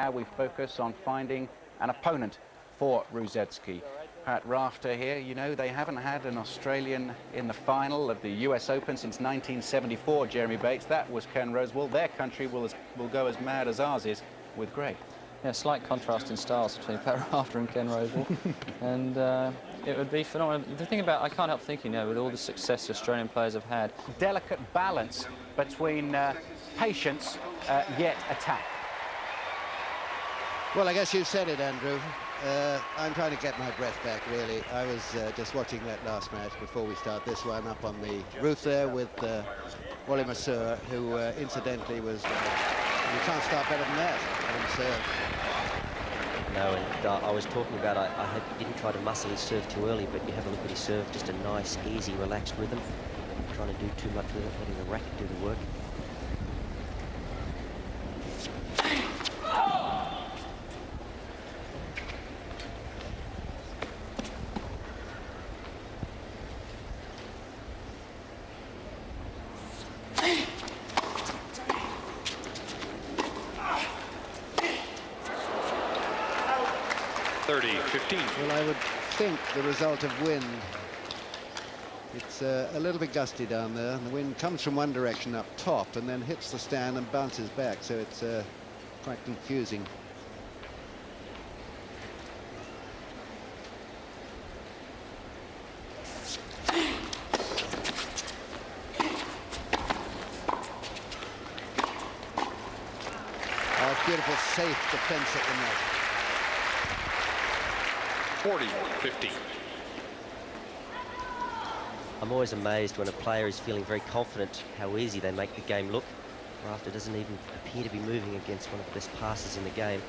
Now we focus on finding an opponent for Rusedski. Pat Rafter here, you know, they haven't had an Australian in the final of the US Open since 1974, Jeremy Bates. That was Ken Rosewall. Their country will go as mad as ours is with Greg. Yeah, slight contrast in styles between Pat Rafter and Ken Rosewall. And it would be phenomenal. The thing about, I can't help thinking, you know, with all the success Australian players have had. Delicate balance between patience yet attack. Well, I guess you said it, Andrew. I'm trying to get my breath back, really. I was just watching that last match before we start this one up on the roof there with Wally Marcelo, who incidentally was... you can't start better than that on serve. No, and I was talking about I hope he didn't try to muscle his serve too early, but you have a look at his serve, just a nice, easy, relaxed rhythm. Not trying to do too much with it, letting the racket do the work. Well, I would think the result of wind. It's a little bit gusty down there, and the wind comes from one direction up top and then hits the stand and bounces back, so it's quite confusing. Oh, beautiful, safe defense at the net. 40-15. I'm always amazed when a player is feeling very confident how easy they make the game look. Rafter doesn't even appear to be moving against one of the best passers in the game.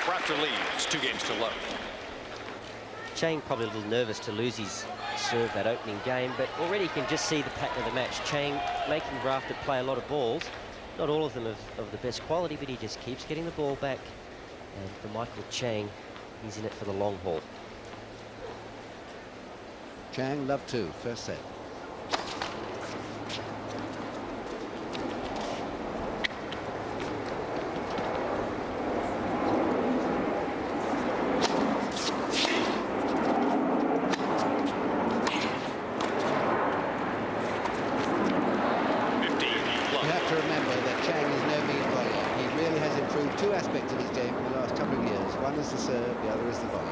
Rafter leads 2-0. Chang probably a little nervous to lose his serve that opening game, but already you can just see the pattern of the match. Chang making Rafter play a lot of balls, not all of them of the best quality, but he just keeps getting the ball back. And for Michael Chang, he's in it for the long haul. Chang, love 2, first set. Two aspects of his game in the last couple of years. One is the serve, the other is the volley.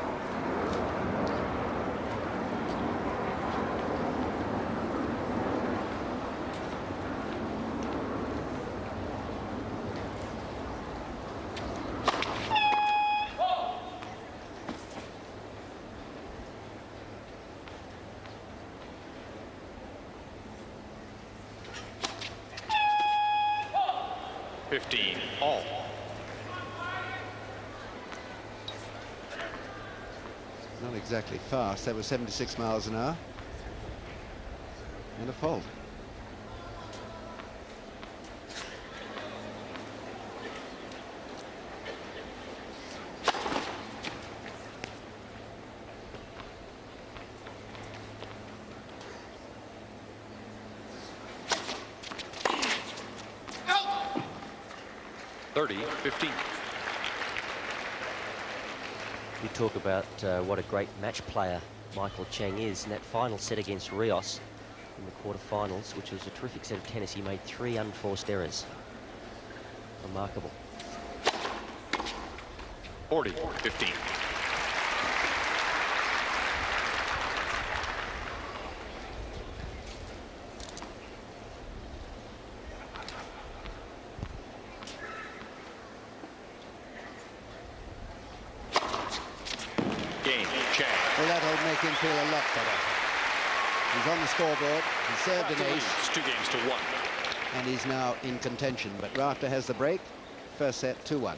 All. Not exactly fast. That was 76 miles an hour. And a fault. Out. 30-15. You talk about what a great match player Michael Chang is. In that final set against Rios in the quarterfinals, which was a terrific set of tennis, he made 3 unforced errors. Remarkable. 40-15. Well, that'll make him feel a lot better. He's on the scoreboard. He served an ace. 2-1. And he's now in contention. But Rafter has the break. First set, 2-1.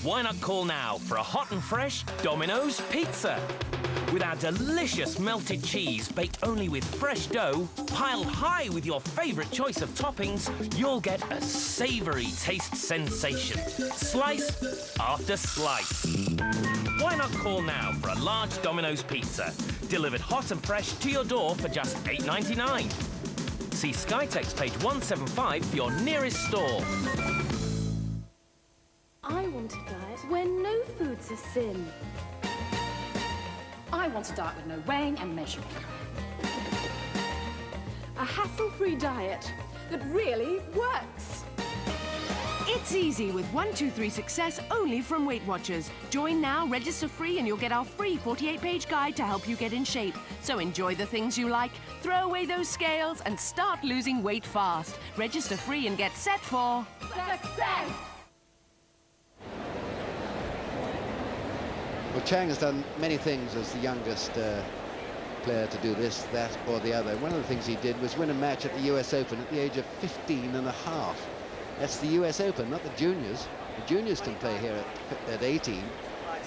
Why not call now for a hot and fresh Domino's pizza? With our delicious melted cheese baked only with fresh dough, piled high with your favorite choice of toppings, you'll get a savory taste sensation, slice after slice. Why not call now for a large Domino's pizza, delivered hot and fresh to your door for just $8.99. See Skytext page 175 for your nearest store. I want a diet where no food's a sin. I want a diet with no weighing and measuring. A hassle-free diet that really works. It's easy with 123 Success only from Weight Watchers. Join now, register free, and you'll get our free 48-page guide to help you get in shape. So enjoy the things you like, throw away those scales, and start losing weight fast. Register free and get set for Success! Well, Chang has done many things as the youngest player to do this, that, or the other. One of the things he did was win a match at the US Open at the age of 15 and a half. That's the US Open, not the juniors. The juniors can play here at 18.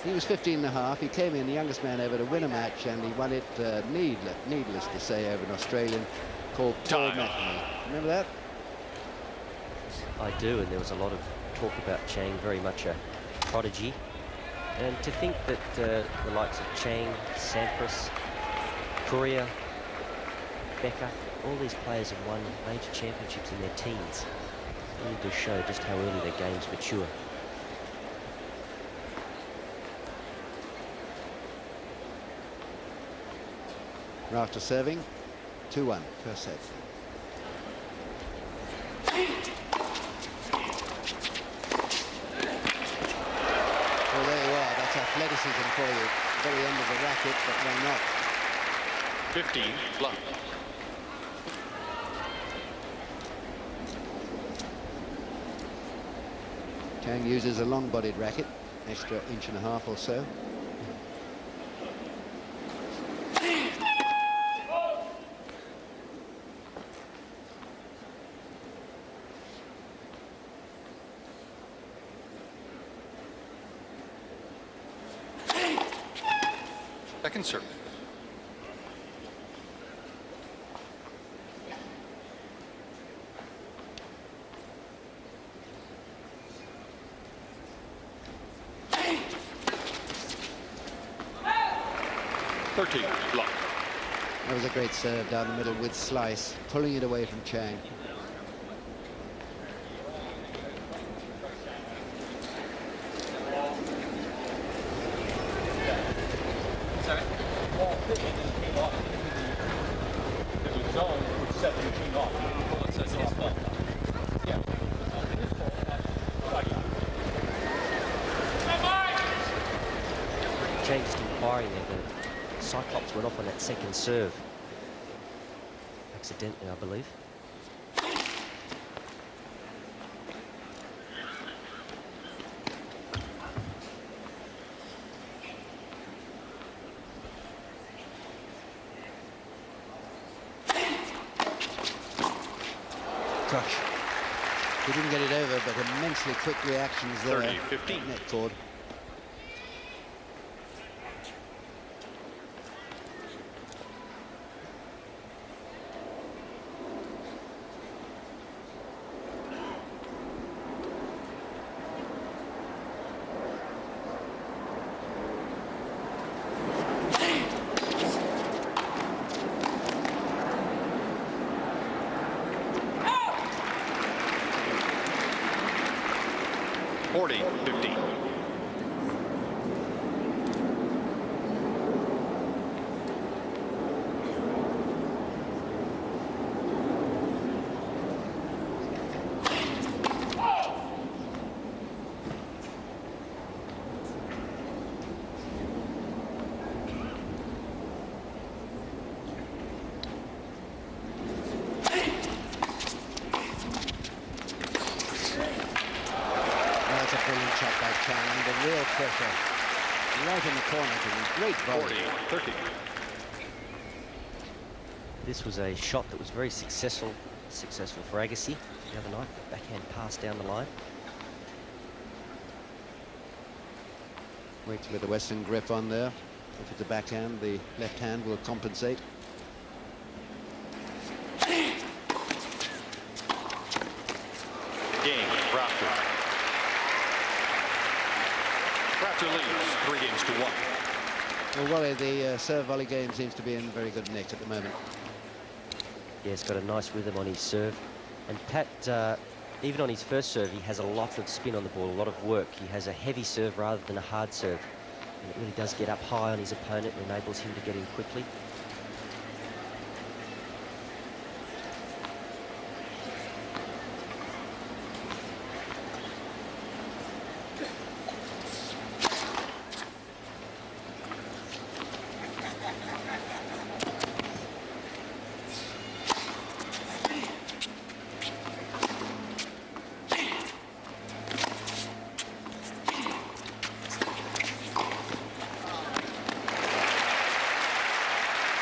He was 15 and a half. He came in, the youngest man ever to win a match, and he won it, needless to say, over an Australian called Paul McNamee. Remember that? I do, and there was a lot of talk about Chang, very much a prodigy. And to think that the likes of Chang, Sampras, Courier, Becker, all these players have won major championships in their teens. Really does show just how early their games mature. Rafter serving, 2-1, first set. Well, there you are. That's athleticism for you. Very end of the racket, but why not? 15, love. Chang uses a long-bodied racket, extra inch and a half or so. Second serve. Block. That was a great serve down the middle with slice, pulling it away from Chang. Chang just inquiring there. The Cyclops went off on that second serve. Accidentally, I believe. Gosh. He didn't get it over, but immensely quick reactions there. 30-15. Net cord. Right in the corner, great volley. 40-30. This was a shot that was very successful for Agassi the other night. Backhand pass down the line. Waits with the Western grip on there. If it's a backhand, the left hand will compensate. Game, Rafter. Rafter leads 3-1. Well, Wally, the serve-volley game seems to be in very good nick at the moment. Yeah, he's got a nice rhythm on his serve. And Pat, even on his first serve, he has a lot of spin on the ball, a lot of work. He has a heavy serve rather than a hard serve. And it really does get up high on his opponent and enables him to get in quickly.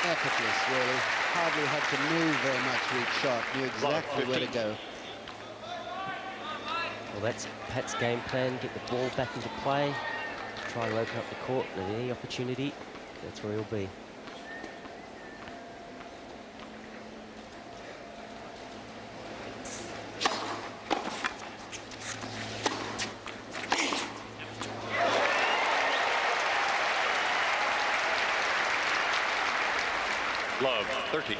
Effortless, really. Hardly had to move very much for each shot. Knew exactly where to go. Well, that's Pat's game plan. Get the ball back into play. Try to open up the court. And at any opportunity, that's where he'll be. Love, 30.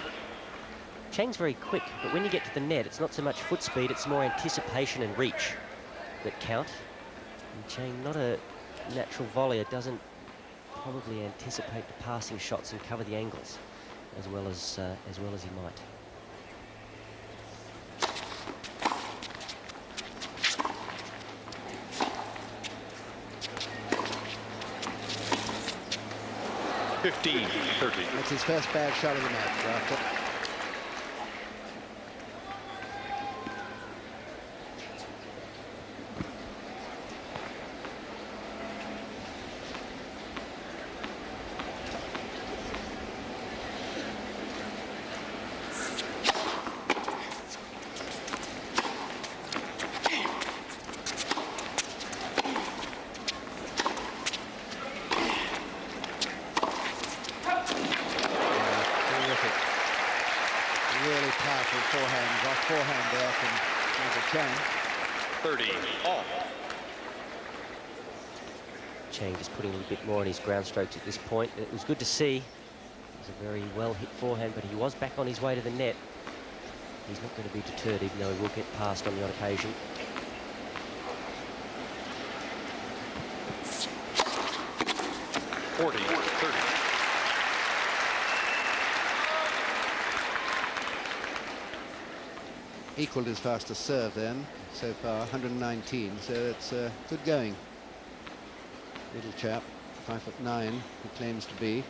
Chang's very quick, but when you get to the net, it's not so much foot speed, it's more anticipation and reach that count. And Chang, not a natural volleyer, doesn't probably anticipate the passing shots and cover the angles as well as he might. That's his first bad shot of the match, Rafter. Forehand there from Chang. 30 all. Chang just putting a little bit more on his ground strokes at this point. It was good to see. It was a very well hit forehand, but he was back on his way to the net. He's not going to be deterred, even though he will get past on the odd occasion. Equaled his fastest serve then, so far, 119, so it's good going. Little chap, 5'9", he claims to be.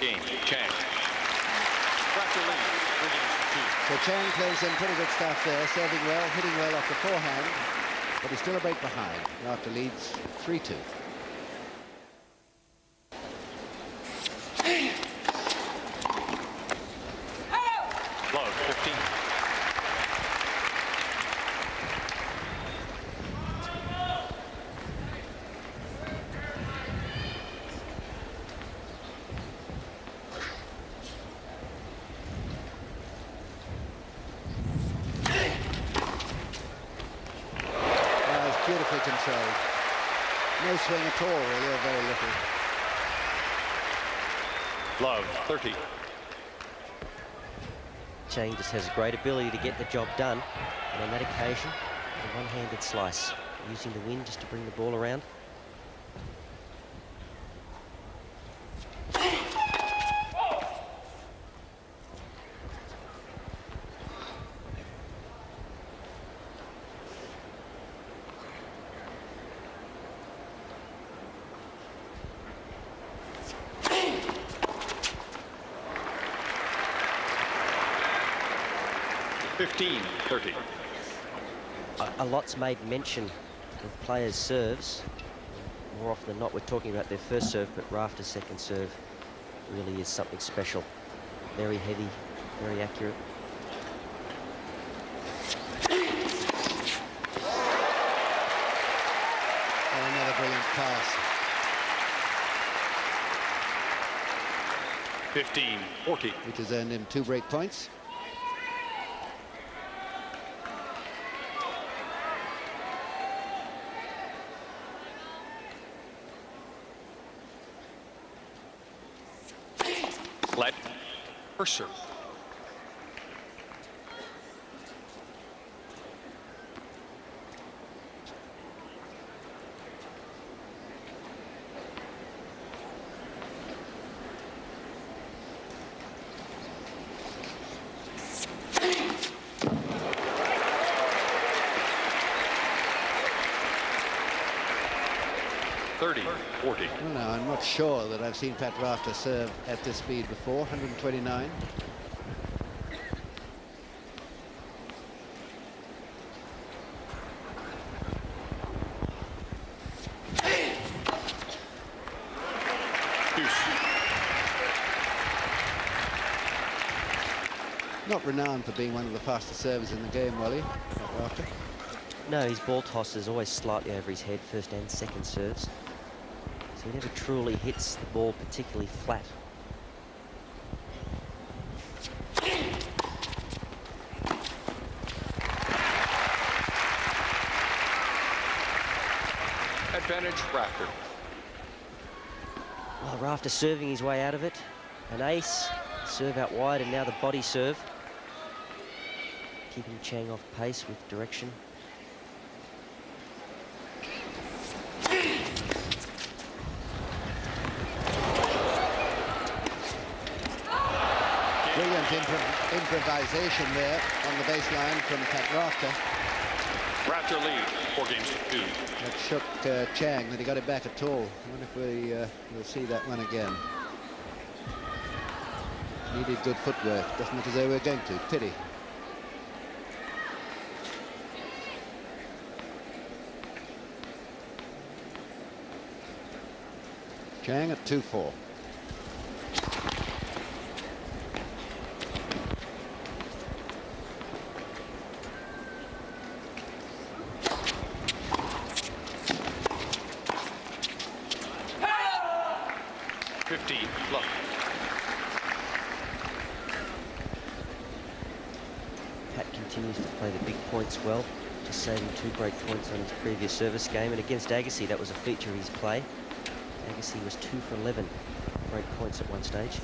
Game, Chang. Rafter leads 3-2. So Chang plays in pretty good stuff there, serving well, hitting well off the forehand, but he's still a break behind. Rafter leads 3-2. Beautifully controlled. No swing at all, really, or very little. Love, 30. Chang just has a great ability to get the job done. And on that occasion, a one-handed slice, using the wind just to bring the ball around. A lot's made mention of players' serves. More often than not, we're talking about their first serve, but Rafter's second serve really is something special. Very heavy, very accurate. pass. 15-40. Which has earned him 2 break points. Let for serve. Well, now, I'm not sure that I've seen Pat Rafter serve at this speed before. 129. Not renowned for being one of the fastest servers in the game, Wally, Pat Rafter. No, his ball toss is always slightly over his head, first and second serves. So he never truly hits the ball particularly flat. Advantage Rafter. Well, Rafter serving his way out of it. An ace, serve out wide, and now the body serve. Keeping Chang off pace with direction. Brilliant improvisation there on the baseline from Pat Rafter. Rafter lead 4-2. That shook Chang, that he got it back at all. I wonder if we will see that one again. Needed good footwork. Doesn't look as though we're going to. Pity. Chang at 2-4. Continues to play the big points well, just saving 2 break points on his previous service game, and against Agassi that was a feature of his play. Agassi was 2 for 11 break points at one stage.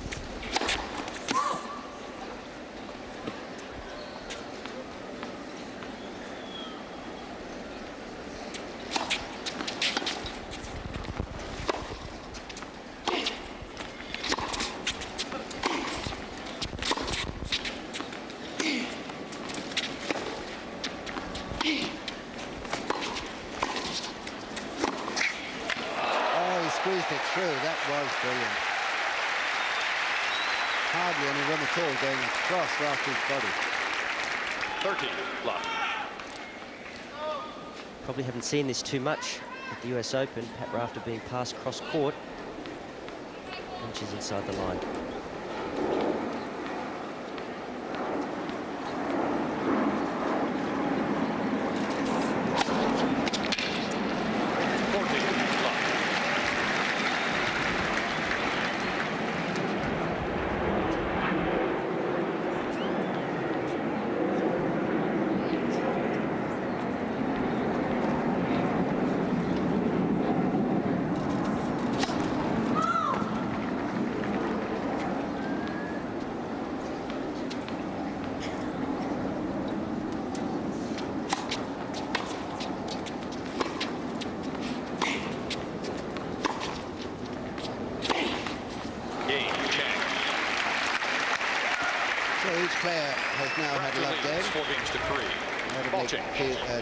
Hardly any room at all going across Rafter's body. 13 love. Probably haven't seen this too much at the US Open. Pat Rafter being passed cross court. Inches inside the line.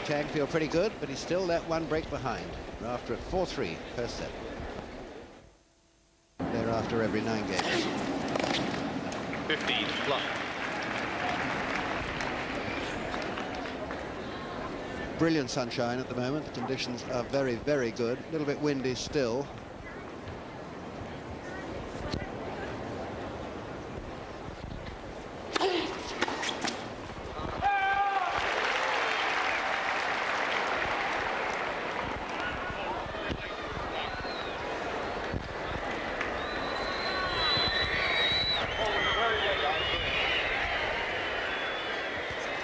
Chang feel pretty good, but he's still that 1 break behind. Rafter at 4-3 per set. Thereafter every 9 games. 15 love. Brilliant sunshine at the moment. The conditions are very, very good. A little bit windy still.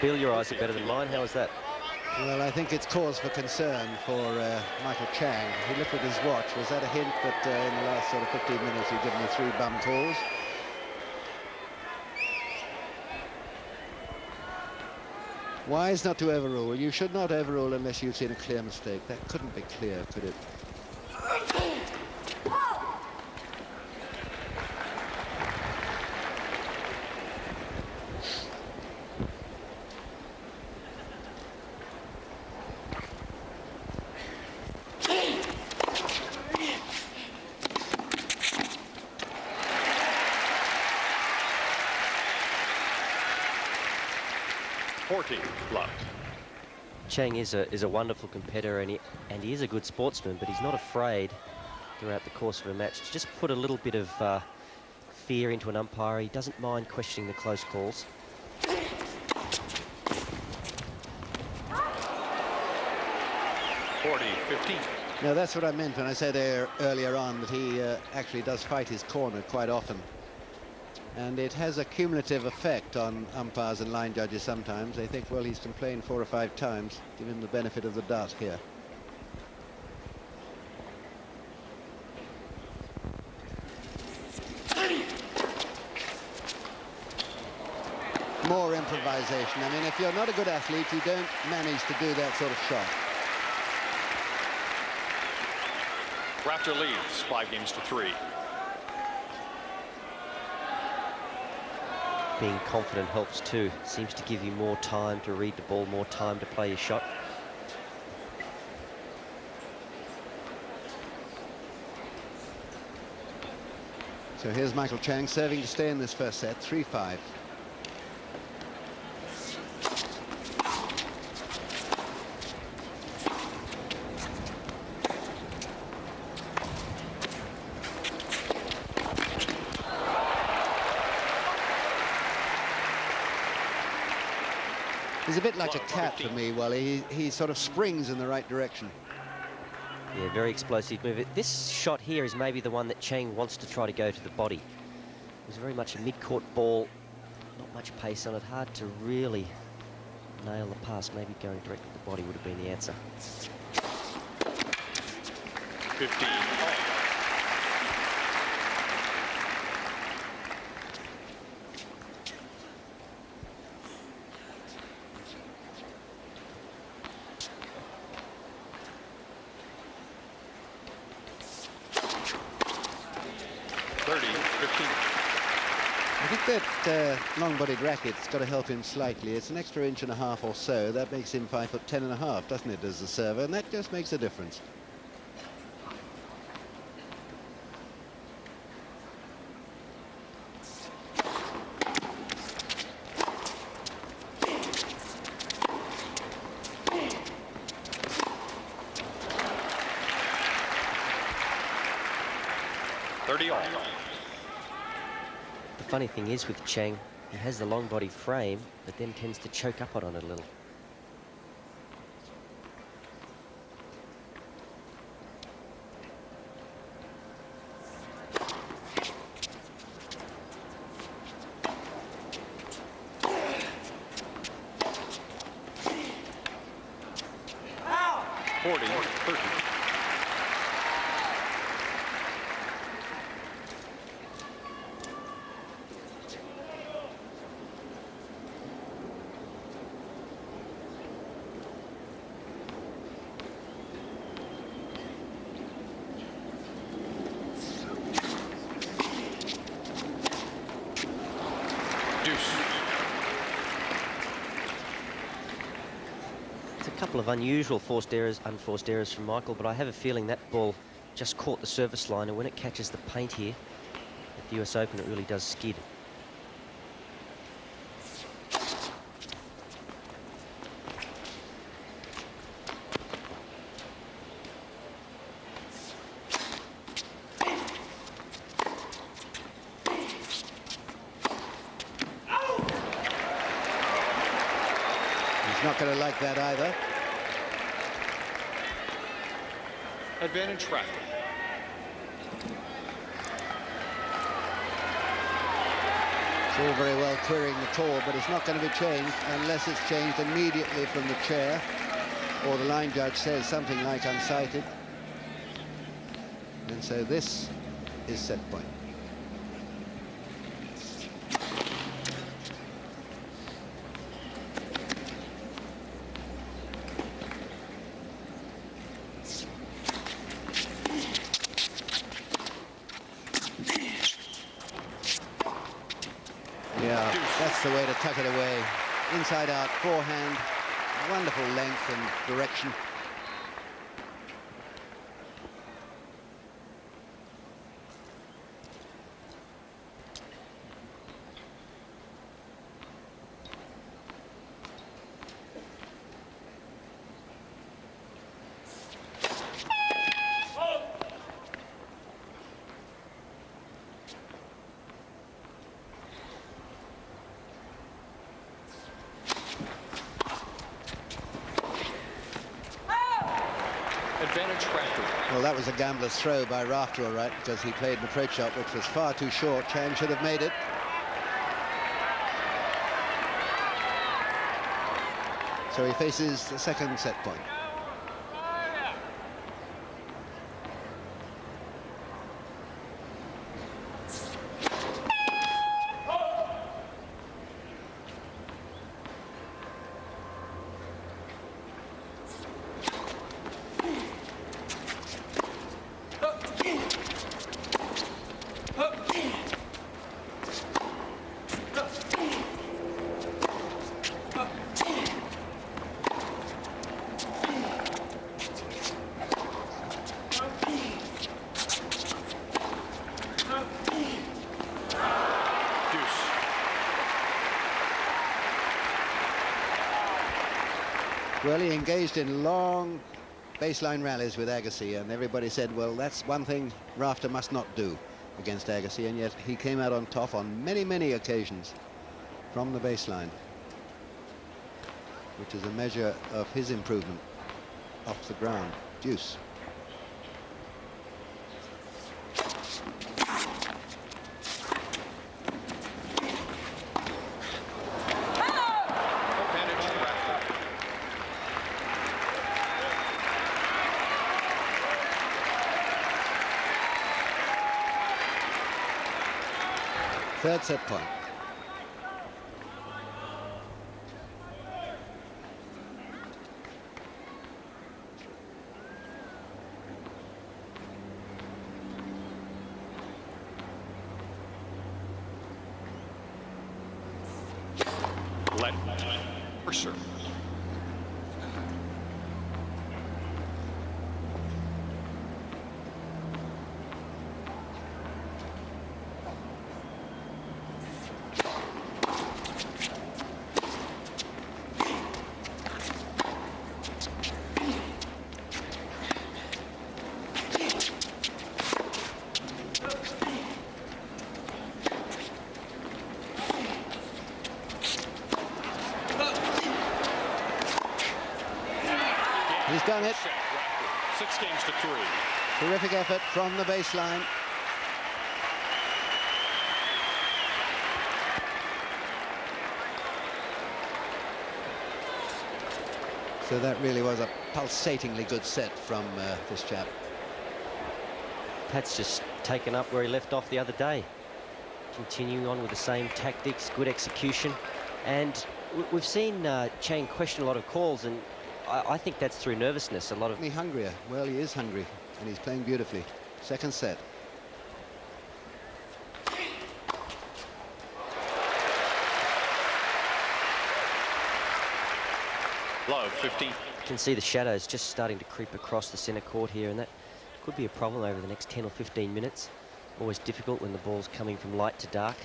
Bill, your eyes are better than mine. How is that? Well, I think it's cause for concern for Michael Chang. He looked at his watch. Was that a hint that in the last sort of 15 minutes he'd given me 3 bum calls? Wise not to overrule. You should not overrule unless you've seen a clear mistake. That couldn't be clear, could it? Chang is a wonderful competitor, and he is a good sportsman, but he's not afraid throughout the course of a match to just put a little bit of fear into an umpire. He doesn't mind questioning the close calls. Now, that's what I meant when I said earlier on that he actually does fight his corner quite often. And it has a cumulative effect on umpires and line judges sometimes. They think, well, he's complained 4 or 5 times. Give him the benefit of the doubt here. More improvisation. I mean, if you're not a good athlete, you don't manage to do that sort of shot. Rafter leads 5-3. Being confident helps too. Seems to give you more time to read the ball, more time to play your shot. So here's Michael Chang serving to stay in this first set, 3-5. He's a bit like a cat for me, Wally. He sort of springs in the right direction. Yeah, very explosive move. This shot here is maybe the one that Chang wants to try to go to the body. It was very much a mid-court ball, not much pace on it. Hard to really nail the pass. Maybe going direct to the body would have been the answer. 15. That long-bodied racket's got to help him slightly. It's an extra 1.5 inches or so. That makes him 5'10½", doesn't it, as a server? And that just makes a difference. The funny thing is with Chang, he has the long body frame, but then tends to choke up on it a little. Of unusual forced errors, unforced errors from Michael, but I have a feeling that ball just caught the service line, and when it catches the paint here at the US Open, it really does skid. He's not going to like that either. Advantage Rafter. It's all very well querying the call, but it's not going to be changed unless it's changed immediately from the chair, or the line judge says something like unsighted. And so this is set point. Yeah, that's the way to tuck it away. Inside out, forehand, wonderful length and direction. Advantage Rafter. Well, that was a gambler's throw by Rafter, all right, because he played an approach shot which was far too short. Chang should have made it. So he faces the second set point. Well, he engaged in long baseline rallies with Agassi, and everybody said, well, that's one thing Rafter must not do against Agassi, and yet he came out on top on many, many occasions from the baseline, which is a measure of his improvement off the ground. Deuce. Third set point. Let Mercer. He's done it. 6 games to 3. Terrific effort from the baseline. So that really was a pulsatingly good set from this chap. Pat's just taken up where he left off the other day. Continuing on with the same tactics, good execution. And we've seen Chang question a lot of calls, and I think that's through nervousness. A lot of... Hungrier. Well, he is hungry, and he's playing beautifully. Second set. Love, 15. You can see the shadows just starting to creep across the centre court here, and that could be a problem over the next 10 or 15 minutes. Always difficult when the ball's coming from light to dark.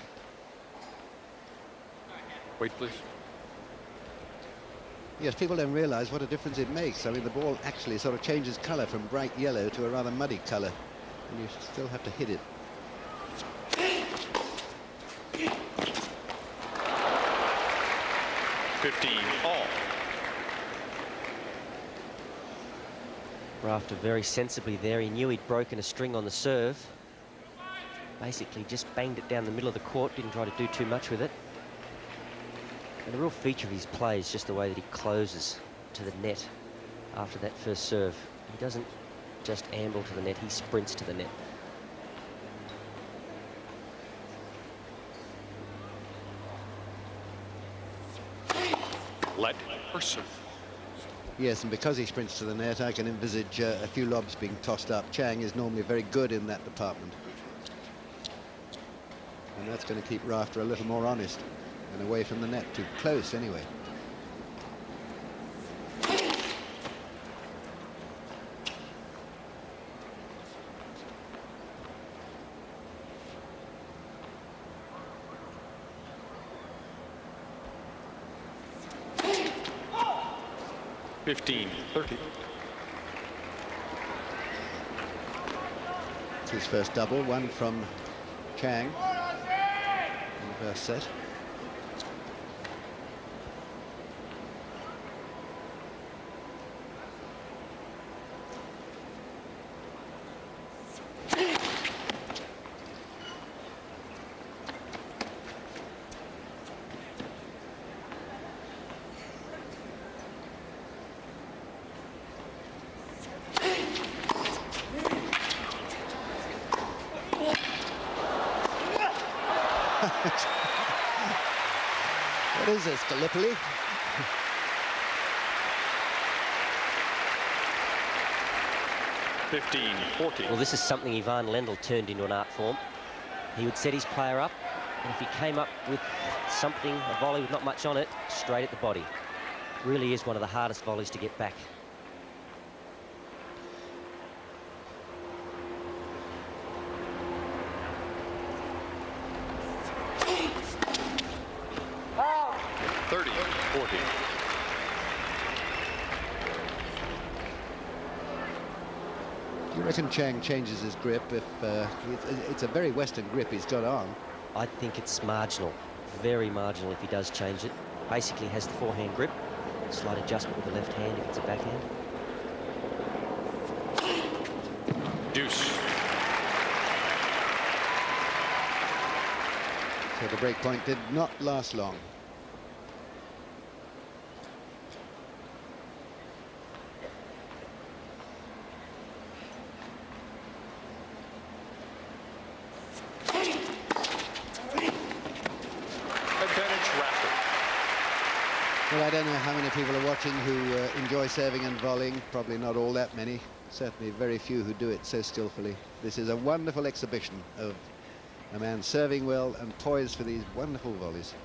Wait, please. Yes, people don't realise what a difference it makes. I mean, the ball actually sort of changes colour from bright yellow to a rather muddy colour, and you still have to hit it. All. Rafter very sensibly there. He knew he'd broken a string on the serve. Basically just banged it down the middle of the court, didn't try to do too much with it. And a real feature of his play is just the way that he closes to the net after that first serve. He doesn't just amble to the net, he sprints to the net. Let her serve. Yes, and because he sprints to the net, I can envisage a few lobs being tossed up. Chang is normally very good in that department. And that's going to keep Rafter a little more honest and away from the net, too close anyway. It's his first double, one from Chang in the first set. What is this, Gallipoli? Well, this is something Ivan Lendl turned into an art form. He would set his player up, and if he came up with something, a volley with not much on it, straight at the body. Really is one of the hardest volleys to get back. Do you reckon Chang changes his grip if it's a very Western grip he's got on? I think it's marginal, very marginal if he does change it. Basically has the forehand grip, slight adjustment with the left hand if it's a backhand. Deuce. So the break point did not last long. Well, I don't know how many people are watching who enjoy serving and volleying. Probably not all that many. Certainly very few who do it so skillfully. This is a wonderful exhibition of a man serving well and poised for these wonderful volleys.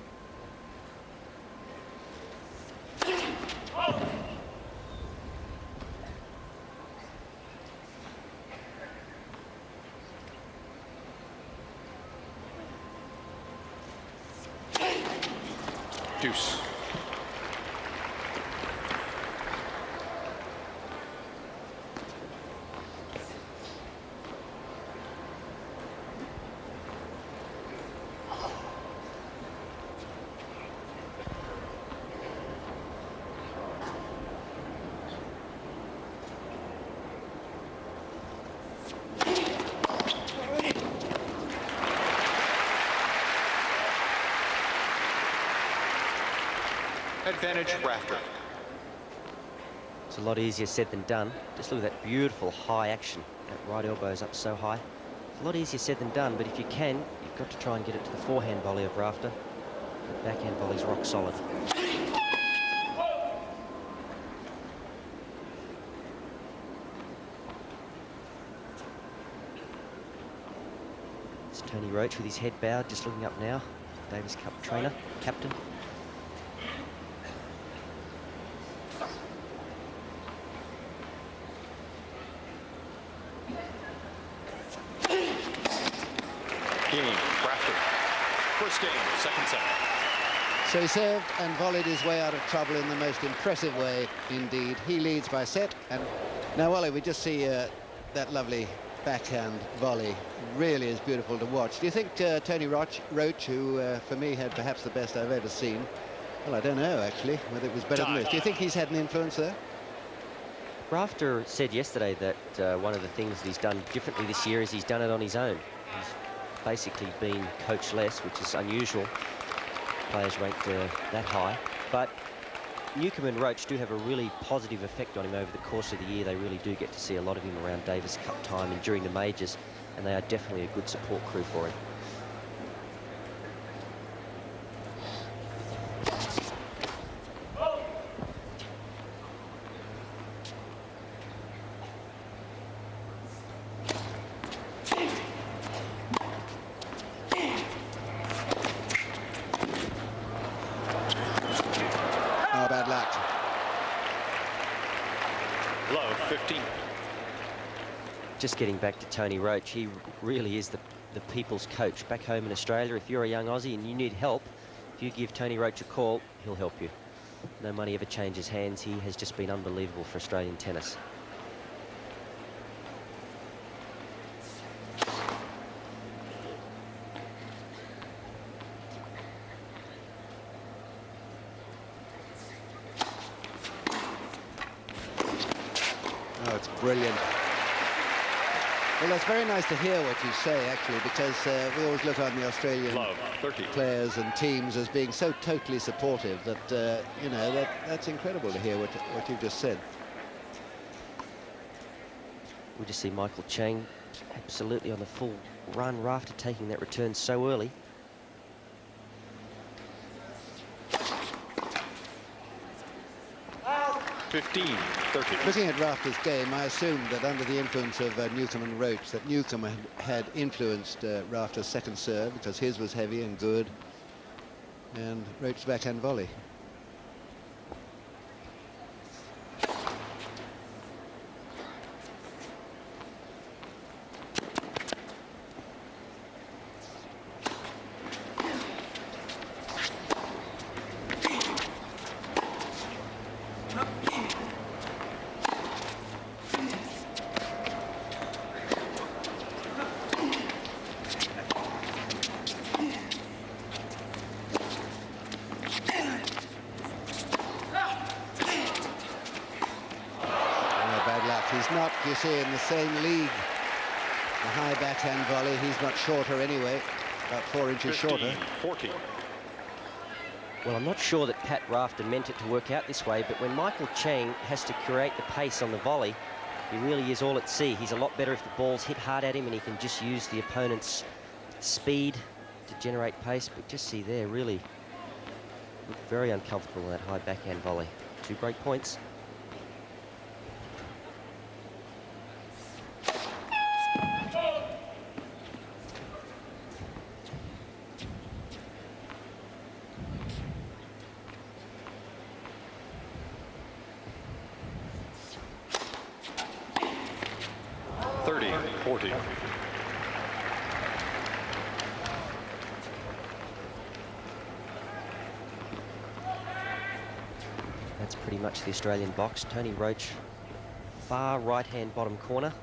Deuce. Advantage Rafter. It's a lot easier said than done. Just look at that beautiful high action. That right elbow's up so high. It's a lot easier said than done, but if you can, you've got to try and get it to the forehand volley of Rafter. The backhand volley's rock solid. It's Tony Roach with his head bowed, just looking up now. Davis Cup trainer, captain. First game, second set. So he served and volleyed his way out of trouble in the most impressive way indeed. He leads by set, and now Wally, we just see that lovely backhand volley. Really is beautiful to watch. Do you think Tony Roach, who for me had perhaps the best I've ever seen, well, I don't know actually whether it was better than this. Do you think he's had an influence there? Rafter said yesterday that one of the things that he's done differently this year is he's done it on his own. He's basically been coachless, which is unusual. Players ranked that high. But Newcombe and Roach do have a really positive effect on him over the course of the year. They really do get to see a lot of him around Davis Cup time and during the majors, and they are definitely a good support crew for him. Just getting back to Tony Roach, he really is the people's coach. Back home in Australia, if you're a young Aussie and you need help, if you give Tony Roach a call, he'll help you. No money ever changes hands. He has just been unbelievable for Australian tennis. Oh, it's brilliant. Well, that's very nice to hear what you say, actually, because we always look on the Australian players and teams as being so totally supportive that, you know, that's incredible to hear what you've just said. We just see Michael Chang absolutely on the full run. Rafter taking that return so early. Looking at Rafter's game, I assumed that under the influence of Newcombe and Roach, that Newcombe had influenced Rafter's second serve because his was heavy and good, and Roach's backhand volley. You see, in the same league, the high backhand volley. He's much shorter anyway, about 4 inches shorter. 40. Well, I'm not sure that Pat Rafter meant it to work out this way, but when Michael Chang has to create the pace on the volley, he really is all at sea. He's a lot better if the ball's hit hard at him and he can just use the opponent's speed to generate pace. But just see there, really looked very uncomfortable in that high backhand volley. 2 great points. That's pretty much the Australian box. Tony Roach, far right-hand bottom corner.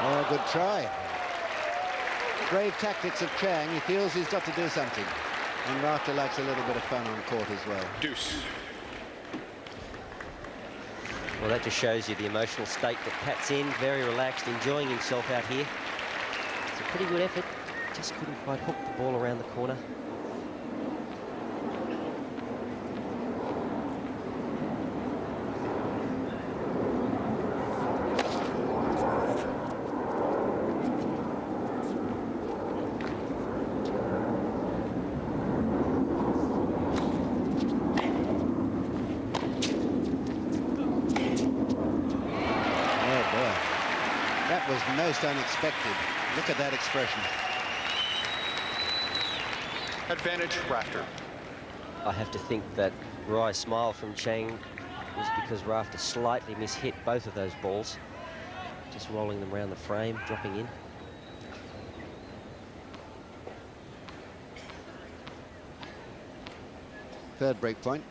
Oh, good try. Brave tactics of Chang. He feels he's got to do something. And Rafter likes a little bit of fun on court as well. Deuce. Well, that just shows you the emotional state that Pat's in. Very relaxed, enjoying himself out here. It's a pretty good effort. Just couldn't quite hook the ball around the corner. Most unexpected. Look at that expression. Advantage Rafter. I have to think that wry smile from Chang was because Rafter slightly mishit both of those balls. Just rolling them around the frame, dropping in. Third break point.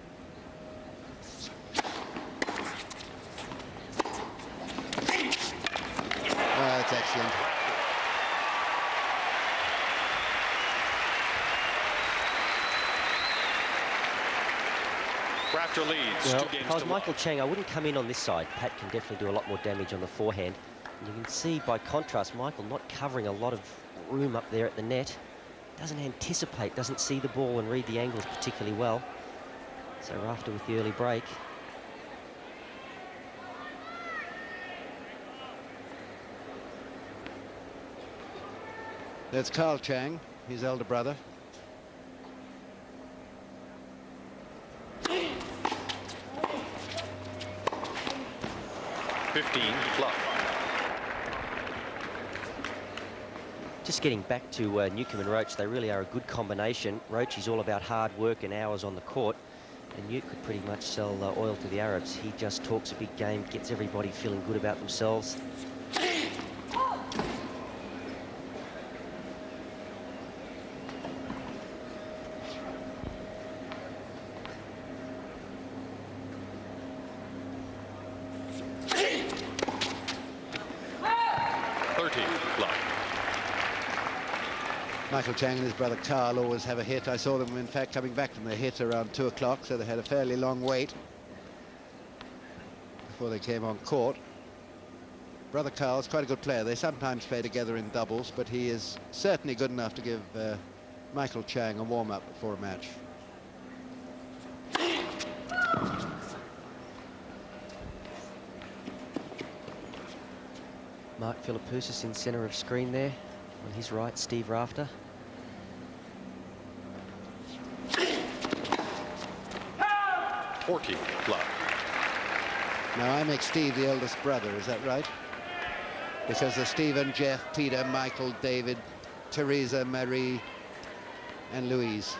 That's excellent. Rafter leads Well, 2 games if I was to Michael 1. Chang, I wouldn't come in on this side. Pat can definitely do a lot more damage on the forehand. And you can see, by contrast, Michael not covering a lot of room up there at the net. Doesn't anticipate, doesn't see the ball and read the angles particularly well. So Rafter with the early break. That's Carl Chang, his elder brother. Just getting back to Newcomb and Roach, they really are a good combination. Roach is all about hard work and hours on the court, and Newt could pretty much sell oil to the Arabs. He just talks a big game, gets everybody feeling good about themselves. Michael Chang and his brother Carl always have a hit. I saw them, in fact, coming back from their hit around 2 o'clock, so they had a fairly long wait before they came on court. Brother Carl's quite a good player. They sometimes play together in doubles, but he is certainly good enough to give Michael Chang a warm-up before a match. Mark Philippoussis in centre of screen there. On his right, Steve Rafter. Now, I make Steve the eldest brother, is that right? Because there's Stephen, Jeff, Peter, Michael, David, Teresa, Marie, and Louise.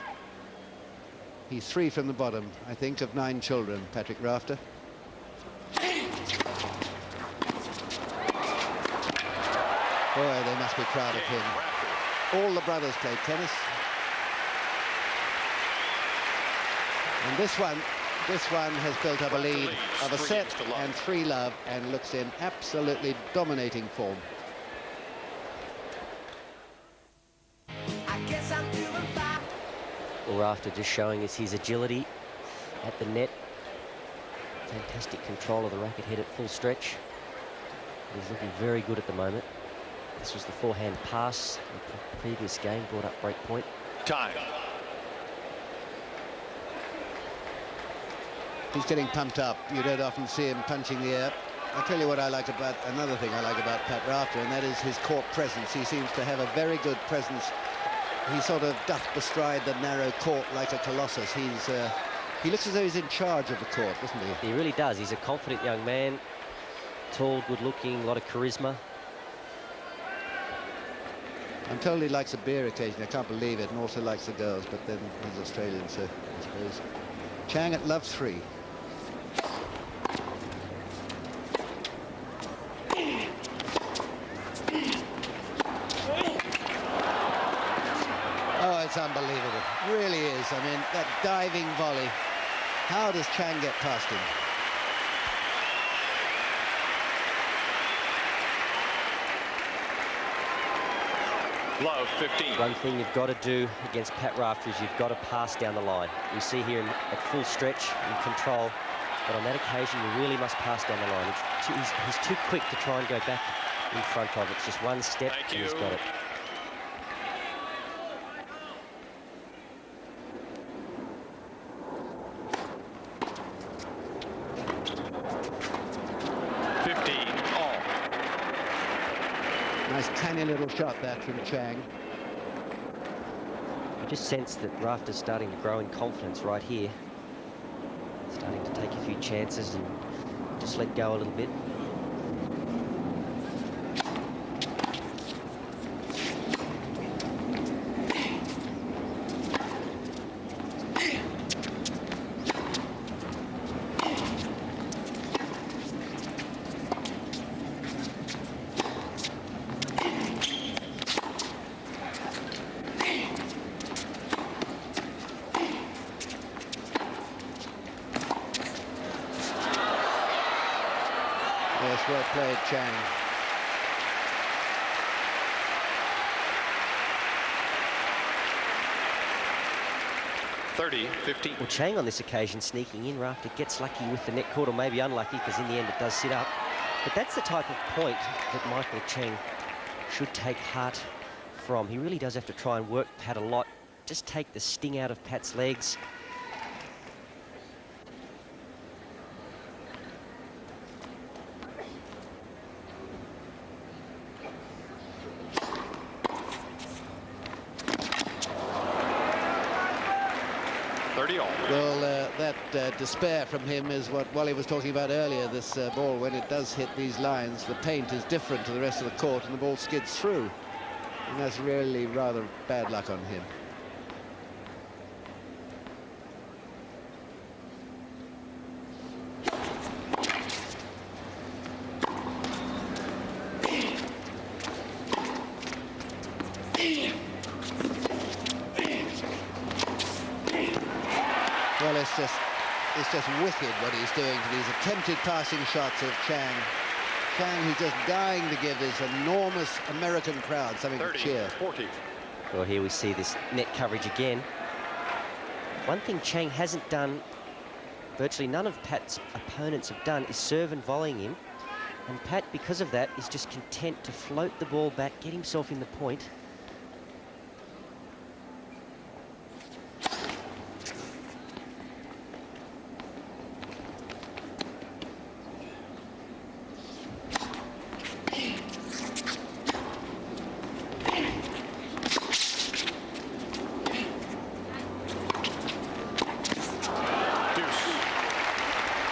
He's 3 from the bottom, I think, of 9 children, Patrick Rafter. Boy, they must be proud of him. All the brothers played tennis. And this one has built up a lead of a set and 3-love and looks in absolutely dominating form. Well, Rafter just showing us his agility at the net. Fantastic control of the racket head at full stretch. He's looking very good at the moment. This was the forehand pass in the previous game, brought up break point. Time. He's getting pumped up. You don't often see him punching the air. I'll tell you what I like about, another thing I like about Pat Rafter, and that is his court presence. He seems to have a very good presence. He sort of doth bestride the narrow court like a colossus. He looks as though he's in charge of the court, doesn't he? He really does. He's a confident young man. Tall, good-looking, a lot of charisma. I'm told he likes a beer occasionally. I can't believe it, and also likes the girls, but then he's Australian, so I suppose. Chang at love 3. Oh, it's unbelievable. Really is. I mean, that diving volley. How does Chang get past him? Love 15. One thing you've got to do against Pat Rafter is you've got to pass down the line. You see here at full stretch and control, but on that occasion you really must pass down the line. He's too quick to try and go back in front of it. It's just one step and he's got it. Nice tiny little shot that from Chang. I just sense that Rafter's starting to grow in confidence right here. Starting to take a few chances and just let go a little bit. Yes, well played, Chang. 30-15. Well, Chang on this occasion sneaking in. Rafter gets lucky with the net cord, or maybe unlucky, because in the end it does sit up. But that's the type of point that Michael Chang should take heart from. He really does have to try and work Pat a lot. Just take the sting out of Pat's legs. Well, that despair from him is what Wally was talking about earlier. This ball, when it does hit these lines, the paint is different to the rest of the court and the ball skids through. And that's really rather bad luck on him. Well, it's just wicked what he's doing to these attempted passing shots of Chang. Chang, who's just dying to give this enormous American crowd something to cheer. 40. Well, here we see this net coverage again. One thing Chang hasn't done, virtually none of Pat's opponents have done, is serve and volleying him. And Pat, because of that, is just content to float the ball back, get himself in the point.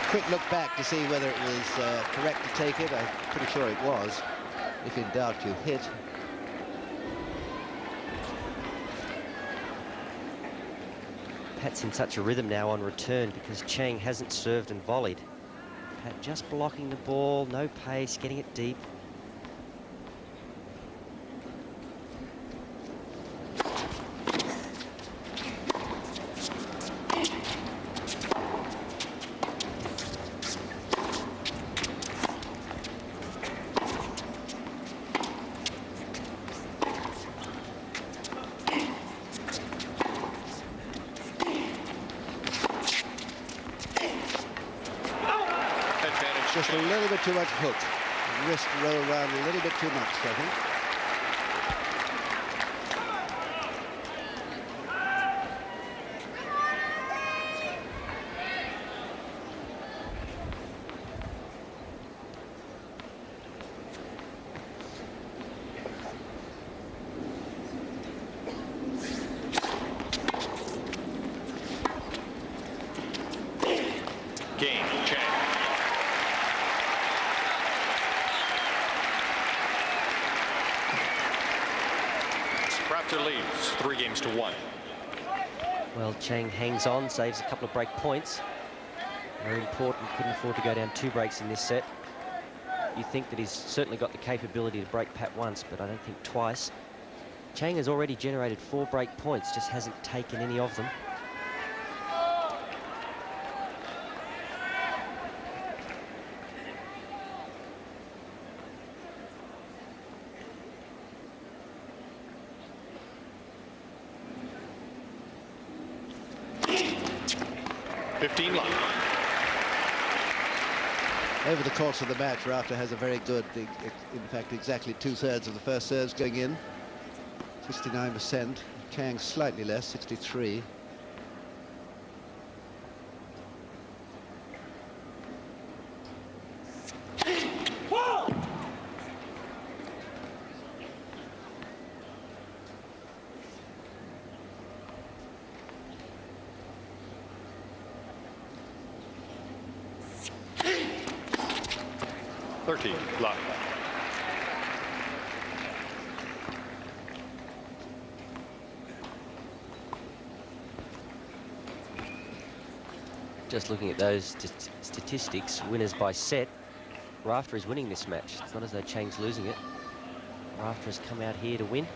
Quick look back to see whether it was correct to take it. I'm pretty sure it was. If in doubt, you hit. Pat's in such a rhythm now on return because Chang hasn't served and volleyed. Pat just blocking the ball, no pace, getting it deep. Just a little bit too much hook. Wrist roll around a little bit too much, I think. Game, Chang. Rafter leads 3-1. Well, Chang hangs on, saves a couple of break points. Very important, couldn't afford to go down 2 breaks in this set. You think that he's certainly got the capability to break Pat once, but I don't think twice. Chang has already generated 4 break points, just hasn't taken any of them. Over the course of the match, Rafter has a very good, in fact, exactly 2/3 of the first serves going in. 69%. Chang slightly less, 63. Love. Just looking at those statistics, winners by set, Rafter is winning this match. It's not as though Chang's losing it. Rafter has come out here to win.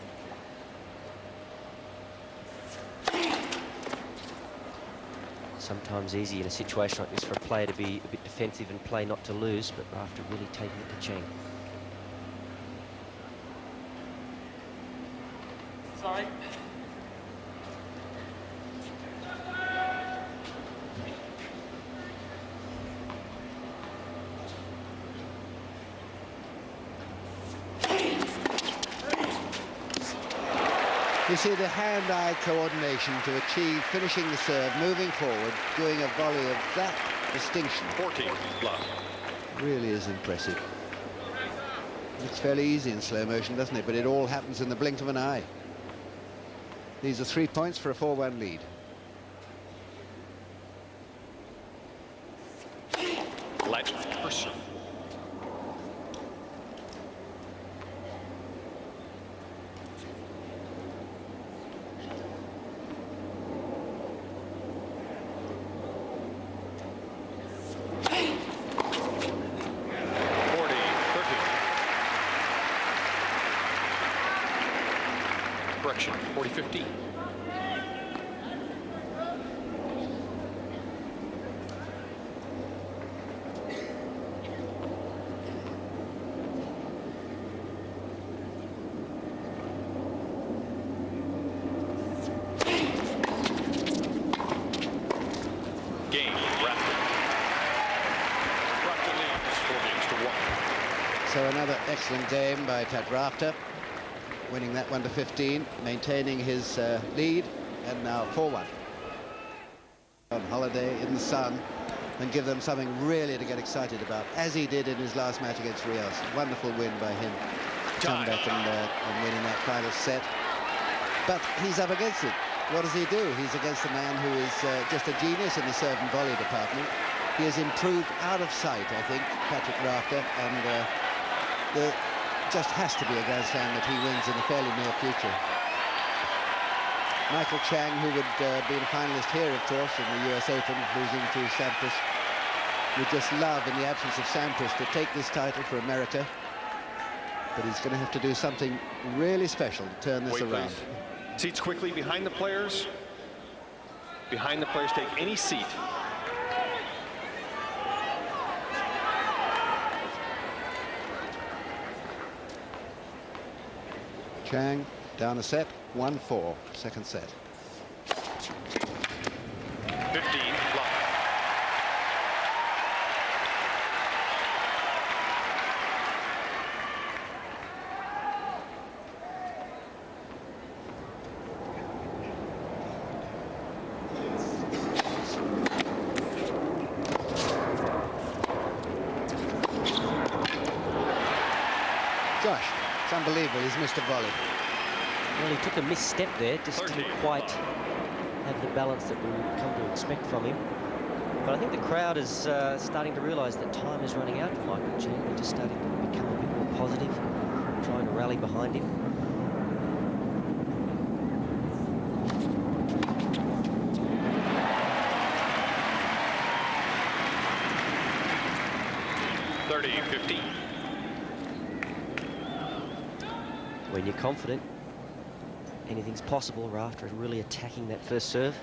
Sometimes easy in a situation like this for a player to be a bit defensive and play not to lose, but Rafter really taking it to Chang. Sorry. You see the hand-eye coordination to achieve finishing the serve, moving forward, doing a volley of that distinction. 14, love. Really is impressive. It's fairly easy in slow motion, doesn't it? But it all happens in the blink of an eye. These are 3 points for a 4-1 lead. Let Person. Correction, 40-15. Game, Rafter. Rafter leads 4-1. So another excellent game by Pat Rafter, winning that one to 15, maintaining his lead, and now 4-1. On holiday in the sun, and give them something really to get excited about, as he did in his last match against Rios. Wonderful win by him. Come back and winning that final set. But he's up against it. What does he do? He's against a man who is just a genius in the serve and volley department. He has improved out of sight, I think, Patrick Rafter, and just has to be a Grand Slam that he wins in the fairly near future. Michael Chang, who would be a finalist here, of course, in the US Open, losing to Sampras, would just love, in the absence of Sampras, to take this title for America. But he's going to have to do something really special to turn this around. Please. Seats quickly behind the players. Behind the players, take any seat. Chang down a set, 1-4, second set. 15, block. Gosh, it's unbelievable, he's missed a volley. Well, he took a misstep there, just didn't quite have the balance that we would come to expect from him. But I think the crowd is starting to realise that time is running out for Michael Chang. They're just starting to become a bit more positive, trying to rally behind him. When you're confident, anything's possible. Rafter is really attacking that first serve.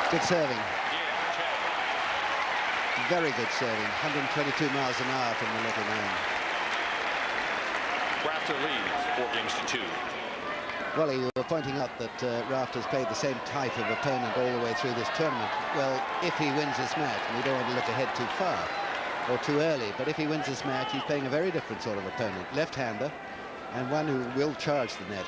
Good serving. Very good serving. 122 miles an hour from the little man. Rafter leads 4-2. Well, you were pointing out that Rafter's played the same type of opponent all the way through this tournament. Well, if he wins this match, and we don't want to look ahead too far or too early, but if he wins this match, he's playing a very different sort of opponent. Left-hander, and one who will charge the net.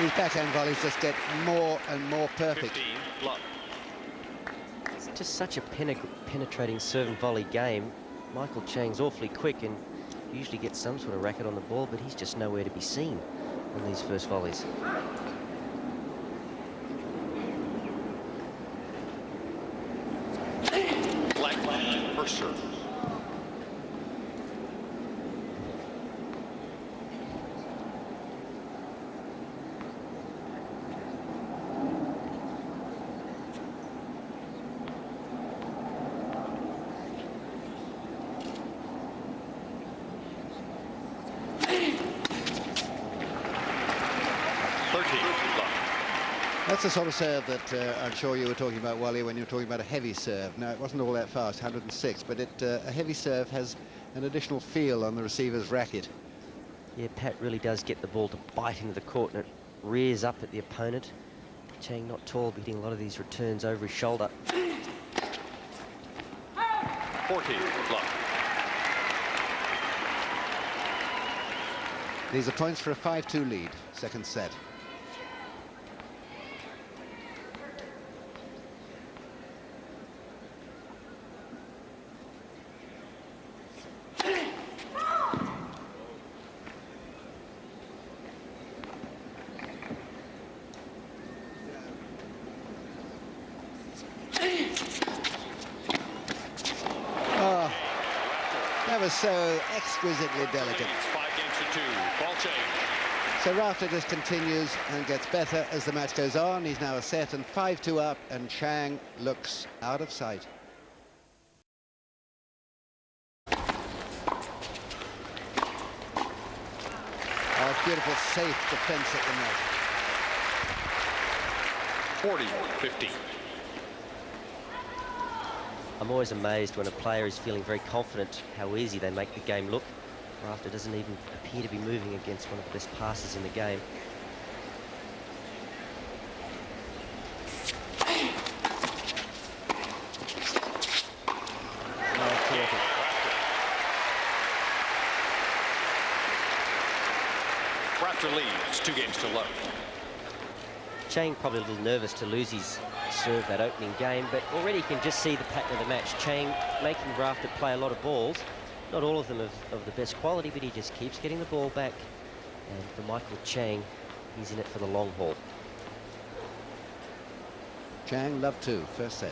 These backhand volleys just get more and more perfect. 15, It's just such a penetrating serve and volley game. Michael Chang's awfully quick and usually gets some sort of racket on the ball, but he's just nowhere to be seen on these first volleys. Black first serve. That's the sort of serve that I'm sure you were talking about, Wally, when you were talking about a heavy serve. Now, it wasn't all that fast, 106, but a heavy serve has an additional feel on the receiver's racket. Yeah, Pat really does get the ball to bite into the court, and it rears up at the opponent. Chang not tall, but hitting a lot of these returns over his shoulder. 14, block. These are points for a 5-2 lead, second set. So exquisitely delicate. 5-2, ball change. So Rafter just continues and gets better as the match goes on. He's now a set and 5-2 up, and Chang looks out of sight. Oh, beautiful, safe defense at the net. 40-15. I'm always amazed when a player is feeling very confident how easy they make the game look. Rafter doesn't even appear to be moving against one of the best passers in the game. Rafter leads 2 games to love. Chang probably a little nervous to lose his serve that opening game, but already you can just see the pattern of the match. Chang making Rafter play a lot of balls, not all of them of the best quality, but he just keeps getting the ball back. And for Michael Chang, he's in it for the long haul. Chang, love 2, first set.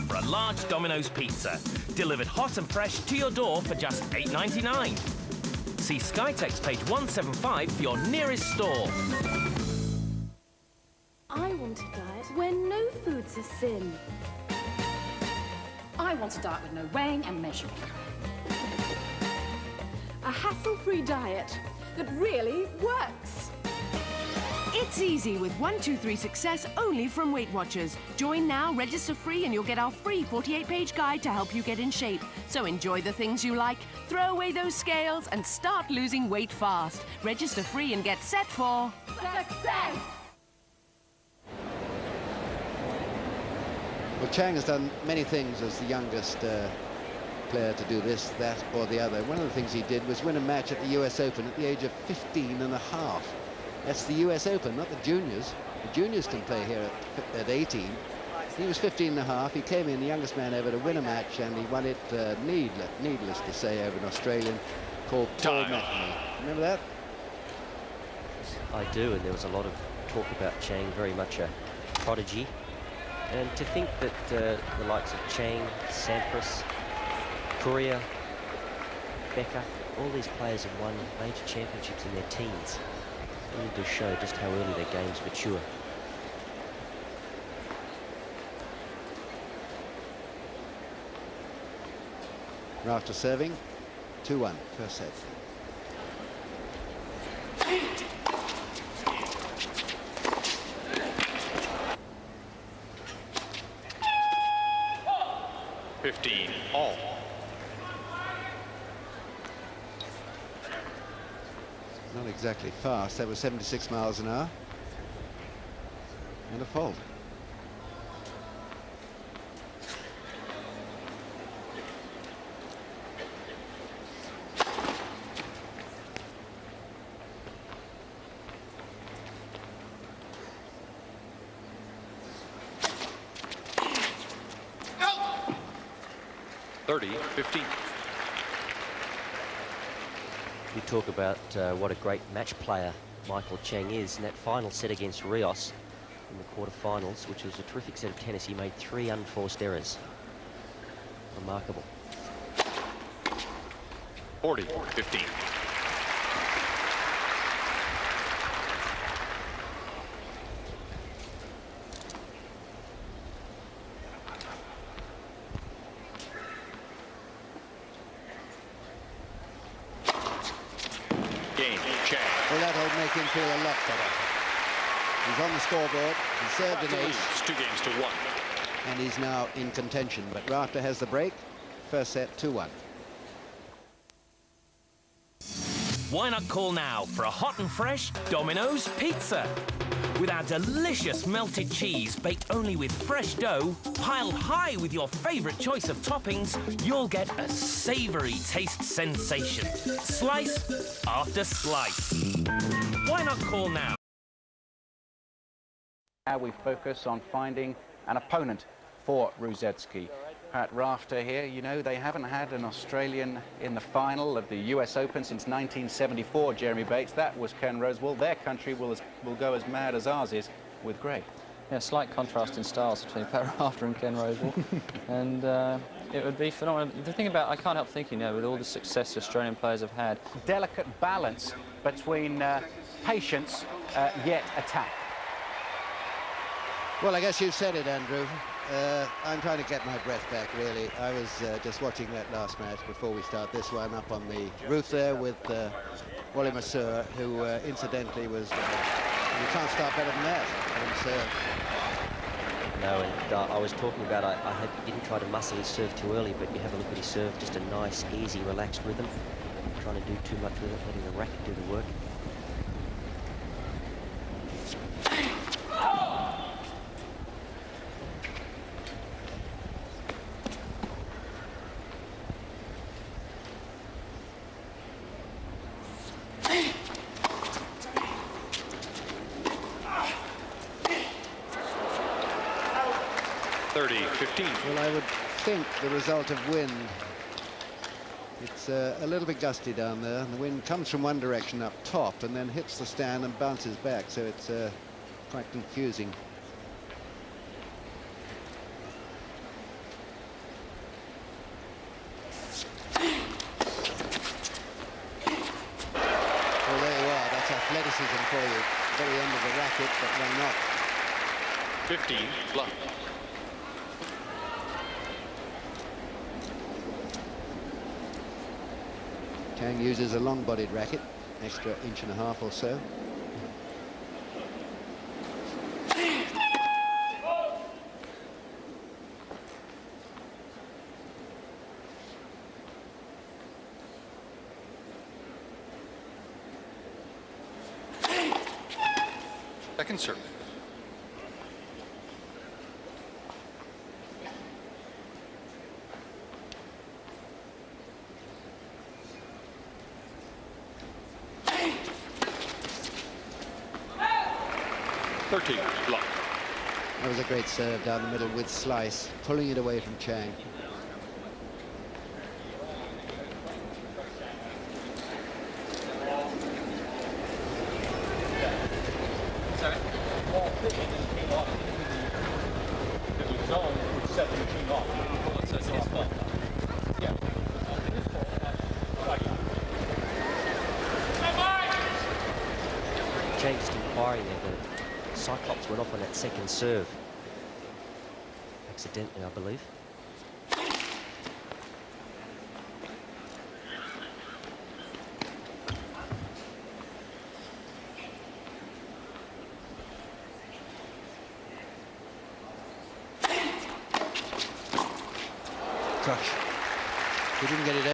For a large Domino's pizza, delivered hot and fresh to your door for just $8.99. See Skytext page 175 for your nearest store. I want a diet where no food's a sin. I want a diet with no weighing and measuring. A hassle-free diet that really works. It's easy with 123 Success only from Weight Watchers. Join now, register free, and you'll get our free 48-page guide to help you get in shape. So enjoy the things you like, throw away those scales, and start losing weight fast. Register free and get set for Success! Well, Chang has done many things as the youngest player to do this, that, or the other. One of the things he did was win a match at the US Open at the age of 15 and a half. That's the US Open, not the juniors. The juniors can play here at 18. He was 15 and a half. He came in, the youngest man ever, to win a match, and he won it, needless to say, over an Australian called Paul McNamee. Remember that? I do, and there was a lot of talk about Chang, very much a prodigy. And to think that the likes of Chang, Sampras, Courier, Becker, all these players have won major championships in their teens. Really do show just how early their games mature. Rafter serving. 2-1, first set. All. Not exactly fast. That was 76 miles an hour. And a fault. You talk about what a great match player Michael Chang is. In that final set against Rios in the quarterfinals, which was a terrific set of tennis, he made 3 unforced errors. Remarkable. 40-15. Well, that'll make him feel a lot better. He's on the scoreboard. He served an ace. 2 games to 1. And he's now in contention. But Rafter has the break. First set, 2-1. Why not call now for a hot and fresh Domino's pizza? With our delicious melted cheese baked only with fresh dough, piled high with your favorite choice of toppings, you'll get a savory taste sensation. Slice after slice. Why not call now? Now we focus on finding an opponent for Ruzetsky. Pat Rafter here, you know, they haven't had an Australian in the final of the US Open since 1974, Jeremy Bates. That was Ken Rosewall. Their country will go as mad as ours is with Greg. Yeah, slight contrast in styles between Pat Rafter and Ken Rosewall. And it would be phenomenal. The thing about, I can't help thinking, you know, with all the success Australian players have had. Delicate balance between patience yet attack. Well, I guess you've said it, Andrew. I'm trying to get my breath back, really. I was just watching that last match before we start this one up on the roof there with Marcelo, who incidentally was... you can't start better than that. No, and I was talking about he didn't try to muscle his serve too early, but you have a look at his serve, just a nice, easy, relaxed rhythm. Not trying to do too much with it, letting the racket do the work. Well, I would think the result of wind. It's a little bit gusty down there, and the wind comes from one direction up top and then hits the stand and bounces back, so it's quite confusing. Well, there you are. That's athleticism for you. Very end of the racket, but why not? 15 love. Chang uses a long-bodied racket, extra inch and a half or so. Second serve. Block. That was a great serve down the middle with slice, pulling it away from Chang. Chang's inquiring there. The Cyclops went off on that second serve. Accidentally, I believe. Gosh, he didn't get it